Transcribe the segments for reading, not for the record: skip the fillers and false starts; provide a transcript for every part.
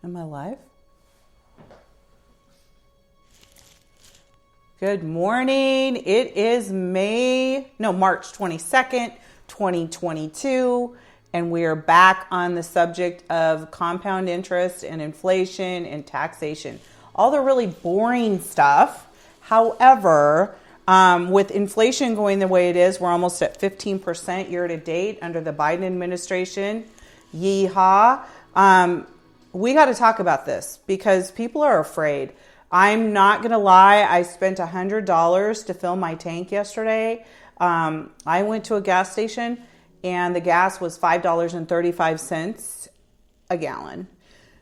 Am I live? Good morning. It is March 22nd, 2022, and we are back on the subject of compound interest and inflation and taxation. All the really boring stuff. However, with inflation going the way it is, we're almost at 15% year to date under the Biden administration. Yeehaw. We got to talk about this because people are afraid. I'm not going to lie. I spent $100 to fill my tank yesterday. I went to a gas station and the gas was $5.35 a gallon.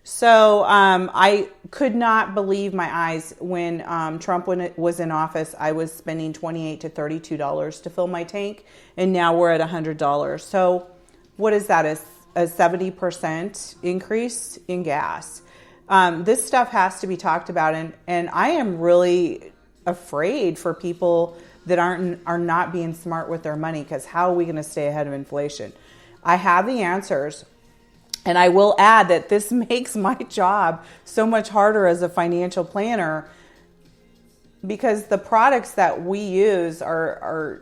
So I could not believe my eyes when Trump was in office. I was spending $28 to $32 to fill my tank, and now we're at $100. So what is that? A 70% increase in gas. This stuff has to be talked about, and I am really afraid for people that are not being smart with their money, because how are we going to stay ahead of inflation? I have the answers, and I will add that this makes my job so much harder as a financial planner, because the products that we use are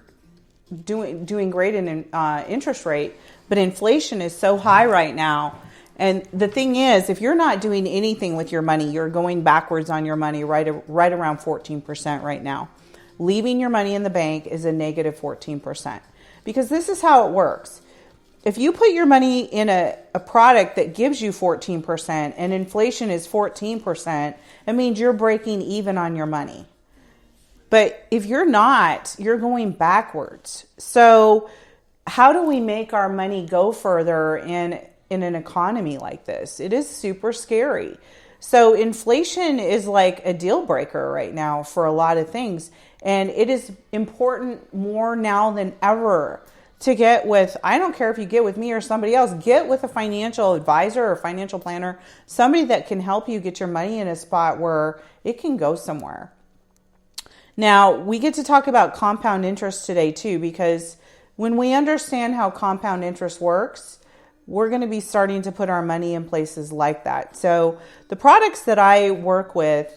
doing great in interest rate, but inflation is so high right now. And the thing is, if you're not doing anything with your money, you're going backwards on your money right around 14% right now. Leaving your money in the bank is a negative 14%. Because this is how it works. If you put your money in a product that gives you 14% and inflation is 14%, it means you're breaking even on your money. But if you're not, you're going backwards. So how do we make our money go further in an economy like this? It is super scary. So inflation is like a deal breaker right now for a lot of things. And it is important more now than ever to get with, I don't care if you get with me or somebody else, get with a financial advisor or financial planner, somebody that can help you get your money in a spot where it can go somewhere. Now, we get to talk about compound interest today too, because when we understand how compound interest works, we're going to be starting to put our money in places like that. So the products that I work with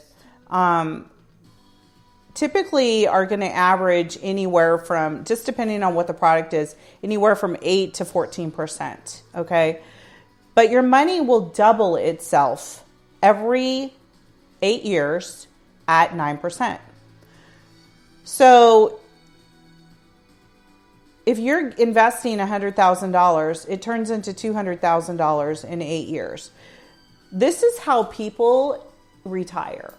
typically are going to average anywhere from, just depending on what the product is, anywhere from 8 to 14%. Okay. But your money will double itself every 8 years at 9%. So if you're investing $100,000, it turns into $200,000 in 8 years. This is how people retire.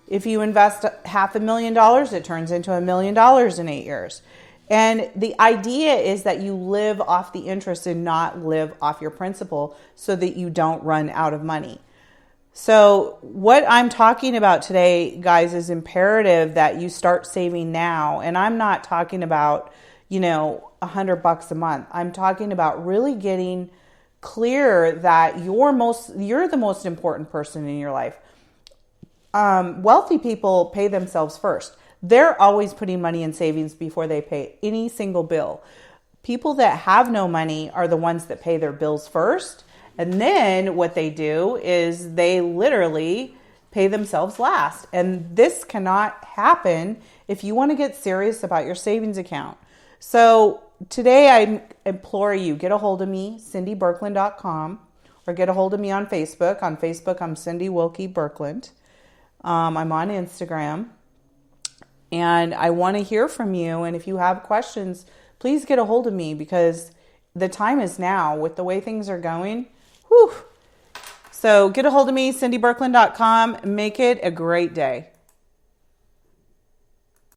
If you invest $500,000, it turns into $1 million in 8 years. And the idea is that you live off the interest and not live off your principal so that you don't run out of money. So what I'm talking about today, guys, is imperative that you start saving now. And I'm not talking about, $100 a month. I'm talking about really getting clear that you're the most important person in your life. Wealthy people pay themselves first. They're always putting money in savings before they pay any single bill. People that have no money are the ones that pay their bills first. And then what they do is they literally pay themselves last. And this cannot happen if you want to get serious about your savings account. So today I implore you, get a hold of me, CindyBirkland.com, or get a hold of me on Facebook. On Facebook, I'm Cindy Wilkie Birkland. I'm on Instagram. And I want to hear from you. And if you have questions, please get a hold of me, because the time is now with the way things are going. Whew. So get a hold of me, CindyBirkland.com. Make it a great day.